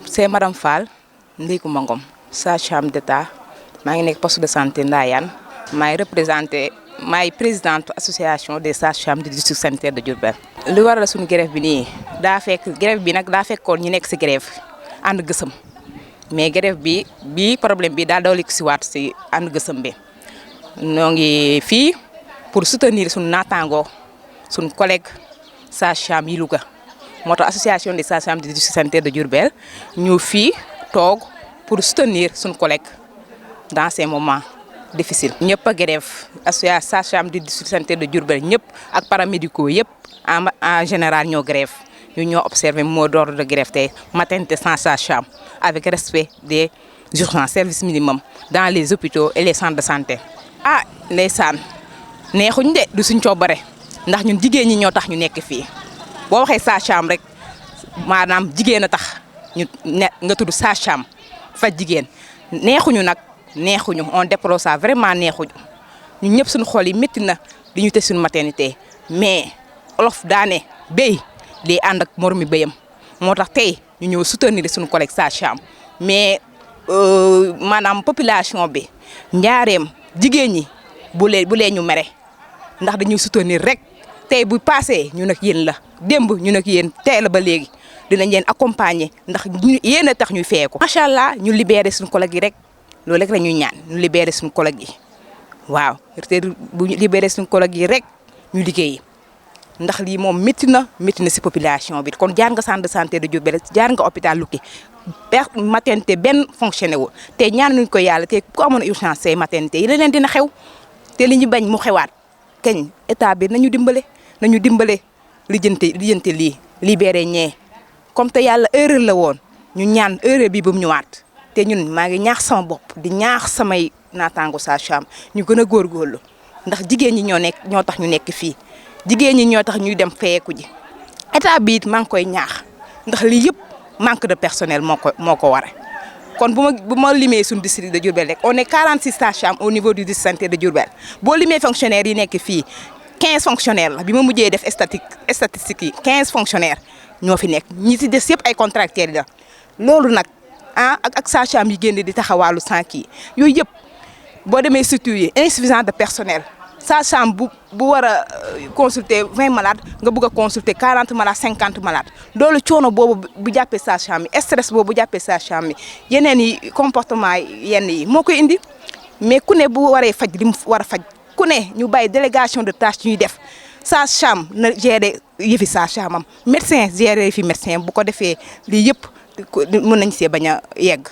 C'est Madame Fall Ndiku Mangom, sage-femme d'État. Je suis poste de santé Ndayane. Je suis présidente de l'association des sages-femmes du district sanitaire de Diourbel. Li waral suñu grève bi nii grève bi nag daa fekkoon ñu nekk ci grève ànd gësëm mais grève bi problème bi daa dooleeku ci waat ci ànd gësëm bi ñoo ngi fii pour soutenir suñu naataangoo suñu collègue sage-femme yi Louga moo tax association des sages-femmes du district sanitaire de Diourbel ñu fii toog pour soutenir suñu collègue dans ces moments difficiles. ñëpp a grève association sage-femme du district sanitaire de Diourbel ñëpp ak paramédicaux yëpp en général ñoo grève ñu ñoo observé mot d'ordre de grève tey maternité sans sage-femme avec respect des urgences service minimum dans les hôpitaux et les centres de santé. ah ndeysaan neexuñ de du suñ coobare ndax ñun jigéen ñi ñoo tax ñu nekk fii boo waxee sage-femme rek maanaam jigéen a tax ñu ne nga tudd sage-femme faj jigéen neexuñu nag neexuñu on déplore ça vraiment neexuñu ñun ñëpp suñu xol yi métti na di ñu tëj suñu maternité mais olof daane béy lii ànd ak moromi béyam moo tax tey ñu ñëw soutenir suñu collègue sage-femme mais maanaam population bi njaareem jigéen ñi bu lee ñu mere ndax dañuy soutenir rek tey bu passé ñu nag yéen la démb ñu nag yéen tey la ba léegi dinañ leen accompagner ndax yéen a tax ñuy feeku. macha allah ñu libéré suñu collègue yi rek loolu rek la ñuy ñaan ñu libéré suñu collègue yi waaw te bu ñu libéré suñu collègue yi rek ñu liggéeyi ndax lii moom métti na ci population bi kon jaar nga centre de santé de Diourbel jaar nga hôpital Lukki maternité benn fonctionné wul te ñaan nuñ ko yàlla te ku amoon urgence say maternité yi leneen dina xew te li ñu bañ mu xewaat kañ état bi nañu dimbale lijjanti lii libéré ñee comme te yàlla erreur la woon ñu ñaan erreur bi bu mu ñëwaat te ñun maa ngi ñaax sama bopp di ñaax samay naataango sage-femme ñu gën a góorgóorlu ndax jigéen ñi ñoo tax ñu nekk fii jigéen ñi ñoo tax ñuy dem feyeku ji état bi it maa ngi koy ñaax ndax lii yëpp manque de personnel moo ko ware kon bu ma limee suñu district de Diourbel rek on est 46 sages-femmes au niveau du district sanitaire de Diourbel boo limee fonctionnaires yi nekk fii 15 fonctionnaires la bi ma mujjee def statistique yi 15 fonctionnaires ñoo fi nekk ñi ci des yëpp ay contractuels la loolu nag ak sage-femme yi génn di taxawaalu sànq yi yooyu yëpp boo demee structure yi insuffisance de personnel sage-femme bu war a consulter 20 malades nga bëgg a consulter 40 malades 50 malades loolu coono boobu bu jàppee sage-femme yi stress boobu bu jàppee sage-femme yi yeneen yi comportement yenn yi moo koy indi mais ku ne bu waree faj li mu war a faj ku ne ñu bàyyi délégation de tâches ñuy def sage-femme na gérer yëfi sage-femme am médecin gérer yëfi médecin bu ko defee lii yëpp mën nañ see bañ a yegg.